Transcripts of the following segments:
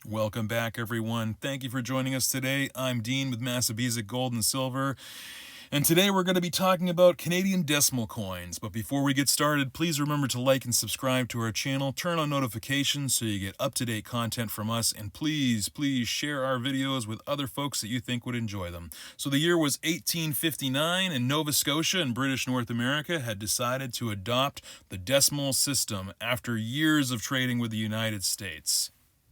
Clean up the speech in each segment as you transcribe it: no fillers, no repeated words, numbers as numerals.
Welcome back, everyone. Thank you for joining us today. I'm Dean with Massabesic Gold and Silver, and today we're going to be talking about Canadian decimal coins. But before we get started, please remember to like and subscribe to our channel, turn on notifications so you get up-to-date content from us, and please share our videos with other folks that you think would enjoy them. So the year was 1859, and Nova Scotia in British North America had decided to adopt the decimal system after years of trading with the United States.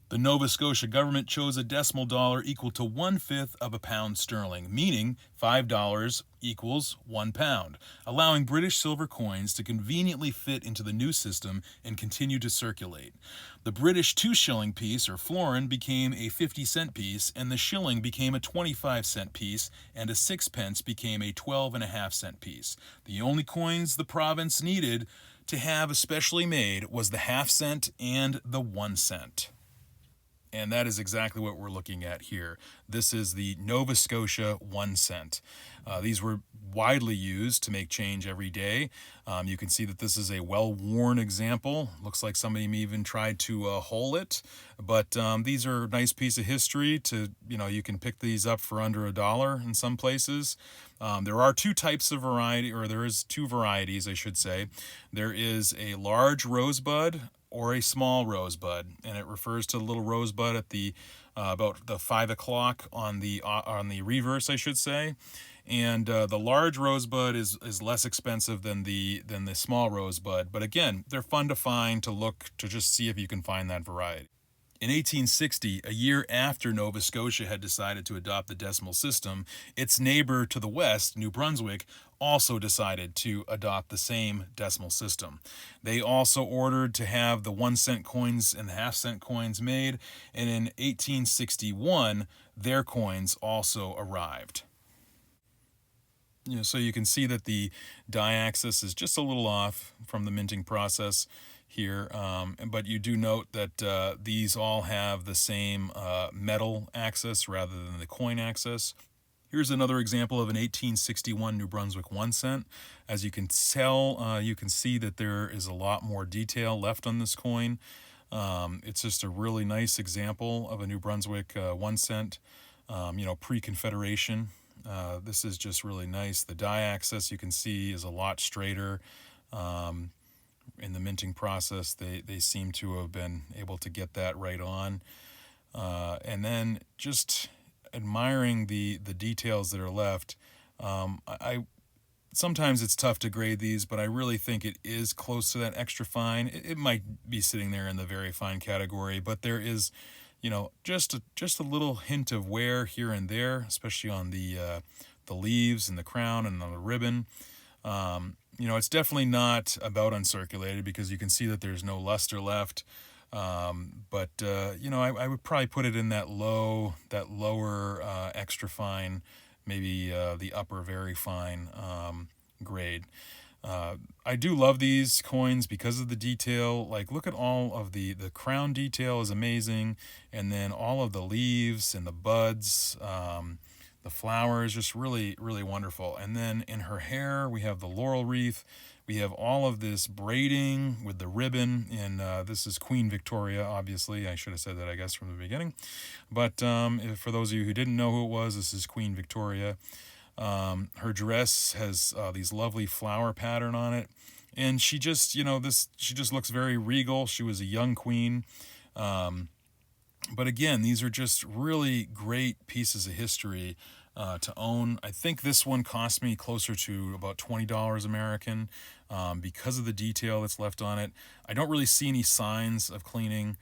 The Nova Scotia government chose a decimal dollar equal to 1/5 of a pound sterling, meaning $5 equals 1 pound, allowing British silver coins to conveniently fit into the new system and continue to circulate. The British 2-shilling piece, or florin, became a 50-cent piece, and the shilling became a 25-cent piece, and a 6-pence became a 12.5-cent piece. The only coins the province needed to have especially made was the half-cent and the 1-cent. And that is exactly what we're looking at here. This is the Nova Scotia 1 cent. These were widely used to make change every day. You can see that this is a well-worn example. Looks like somebody even tried to hole it. But these are a nice piece of history. You can pick these up for under $1 in some places. There are two types of variety, or there is two varieties, I should say. There is a large rosebud or a small rosebud, and it refers to the little rosebud at the about the 5 o'clock on the reverse, I should say. And the large rosebud is less expensive than the small rosebud, but again, they're fun to find, to just see if you can find that variety. In 1860, a year after Nova Scotia had decided to adopt the decimal system, its neighbor to the west, New Brunswick, also decided to adopt the same decimal system. They also ordered to have the 1-cent coins and the half-cent coins made, and in 1861, their coins also arrived. So you can see that the die axis is just a little off from the minting process here, but you do note that these all have the same metal axis rather than the coin axis. Here's another example of an 1861 New Brunswick 1 cent. As you can tell, you can see that there is a lot more detail left on this coin. It's just a really nice example of a New Brunswick 1 cent, pre-Confederation. This is just really nice. The die axis, you can see, is a lot straighter. In the minting process, they seem to have been able to get that right on. And then just admiring the details that are left. Sometimes it's tough to grade these, but I really think it is close to that extra fine. It might be sitting there in the very fine category, but there is, just a little hint of wear here and there, especially on the leaves and the crown and on the ribbon. It's definitely not about uncirculated because you can see that there's no luster left. I would probably put it in that lower extra fine, maybe the upper very fine grade. I do love these coins because of the detail. Like, look at all of the crown detail is amazing, and then all of the leaves and the buds. The flower is just really, really wonderful. And then in her hair, we have the laurel wreath. We have all of this braiding with the ribbon. And this is Queen Victoria, obviously. I should have said that, I guess, from the beginning. But for those of you who didn't know who it was, this is Queen Victoria. Her dress has these lovely flower pattern on it. And she just, she just looks very regal. She was a young queen. But again, these are just really great pieces of history to own. I think this one cost me closer to about $20 American because of the detail that's left on it. I don't really see any signs of cleaning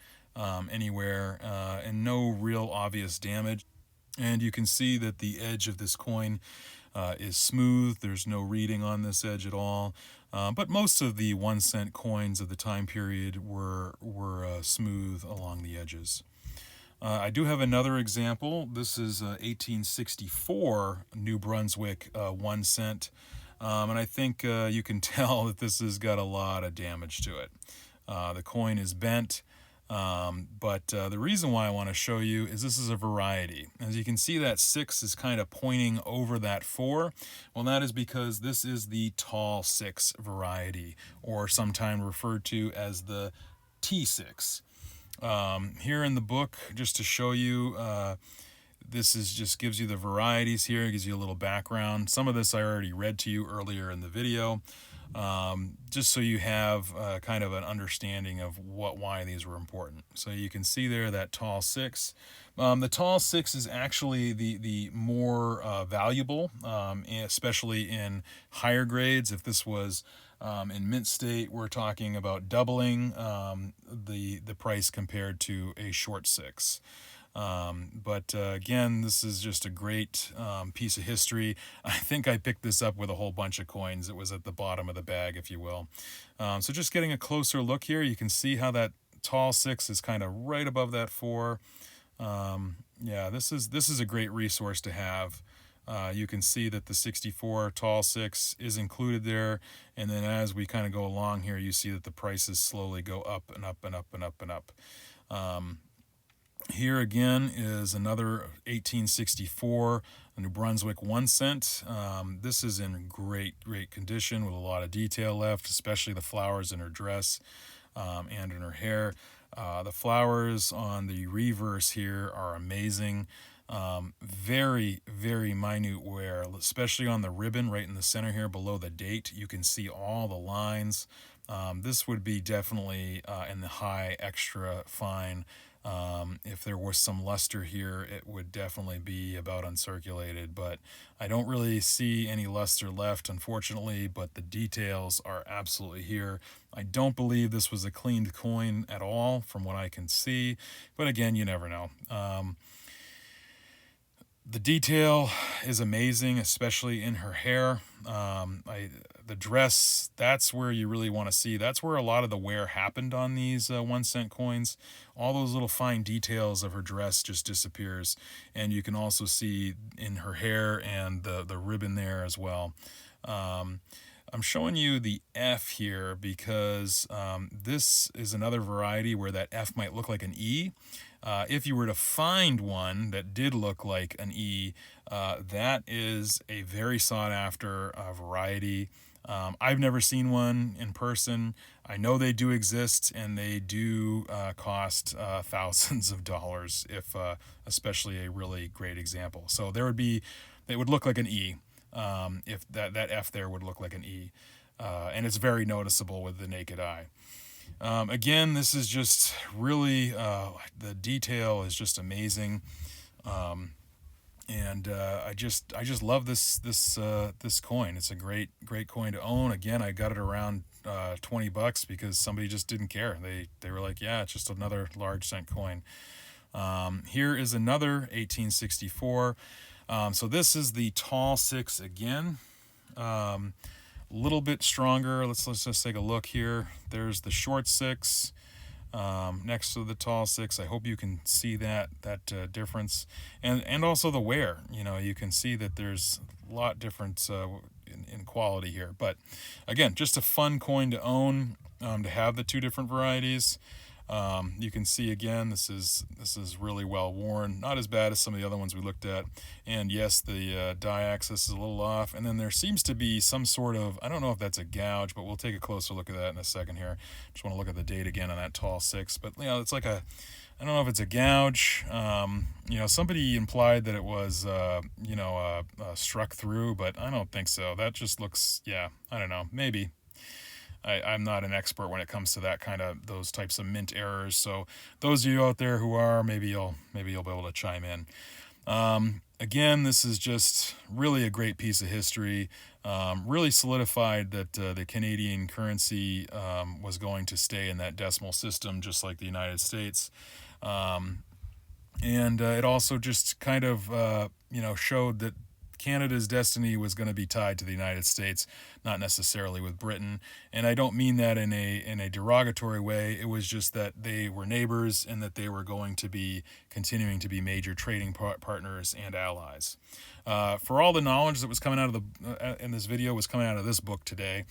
anywhere and no real obvious damage. And you can see that the edge of this coin is smooth. There's no reading on this edge at all. But most of the 1 cent coins of the time period were smooth along the edges. I do have another example. This is 1864 New Brunswick 1 cent. And I think you can tell that this has got a lot of damage to it. The coin is bent. But the reason why I want to show you is this is a variety. As you can see, that 6 is kind of pointing over that 4. Well, that is because this is the tall 6 variety, or sometimes referred to as the T6. Here in the book, just to show you, this is just gives you the varieties here. It gives you a little background. Some of this I already read to you earlier in the video, just so you have kind of an understanding of why these were important. So you can see there that tall 6. The tall 6 is actually the more valuable, especially in higher grades. If this was in mint state, we're talking about doubling the price compared to a short 6. But again, this is just a great piece of history. I think I picked this up with a whole bunch of coins. It was at the bottom of the bag, if you will. So just getting a closer look here, you can see how that tall 6 is kind of right above that 4. Yeah, this is a great resource to have. You can see that the 64 tall 6 is included there, and then as we kind of go along here, you see that the prices slowly go up and up and up and up and up. Here again is another 1864 New Brunswick 1 cent. This is in great condition with a lot of detail left, especially the flowers in her dress and in her hair. The flowers on the reverse here are amazing. Very minute wear, especially on the ribbon right in the center here below the date. You can see all the lines. This would be definitely in the high extra fine. If there was some luster here, it would definitely be about uncirculated, but I don't really see any luster left, unfortunately, but the details are absolutely here. I don't believe this was a cleaned coin at all from what I can see, but again, you never know. The detail is amazing, especially in her hair. The dress, that's where you really want to see. That's where a lot of the wear happened on these 1 cent coins. All those little fine details of her dress just disappears. And you can also see in her hair and the ribbon there as well. I'm showing you the F here because this is another variety where that F might look like an E. If you were to find one that did look like an E, that is a very sought after variety. I've never seen one in person. I know they do exist, and they do cost thousands of dollars, if especially a really great example. So they would look like an E. If that F there would look like an E, and it's very noticeable with the naked eye. Again, this is just really the detail is just amazing, and I just love this coin. It's a great coin to own. Again, I got it around $20 because somebody just didn't care. They were like, yeah, it's just another large cent coin. Here is another 1864. So this is the tall 6 again. A little bit stronger. Let's just take a look here. There's the short 6 next to the tall 6. I hope you can see that difference, and also the wear. You can see that there's a lot difference in quality here. But again, just a fun coin to own, to have the two different varieties. You can see again, this is really well worn, not as bad as some of the other ones we looked at. And yes, the die axis is a little off, and then there seems to be some sort of, I don't know if that's a gouge, but we'll take a closer look at that in a second here. Just want to look at the date again on that tall 6, but it's like I don't know if it's a gouge. Somebody implied that it was struck through, but I don't think so. That just looks, I don't know, maybe. I'm not an expert when it comes to those types of mint errors. So those of you out there who are, maybe you'll be able to chime in. Again, this is just really a great piece of history. Really solidified that the Canadian currency was going to stay in that decimal system, just like the United States. And it also just kind of showed that Canada's destiny was going to be tied to the United States, not necessarily with Britain. And I don't mean that in a derogatory way. It was just that they were neighbors and that they were going to be continuing to be major trading partners and allies. For all the knowledge that was coming out of in this video was coming out of this book today.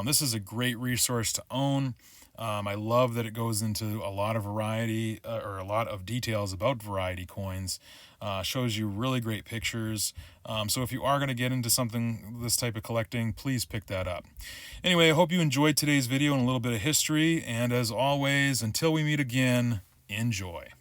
This is a great resource to own. I love that it goes into a lot of variety or a lot of details about variety coins. Shows you really great pictures. So if you are going to get into this type of collecting, please pick that up. Anyway, I hope you enjoyed today's video and a little bit of history. And as always, until we meet again, Enjoy.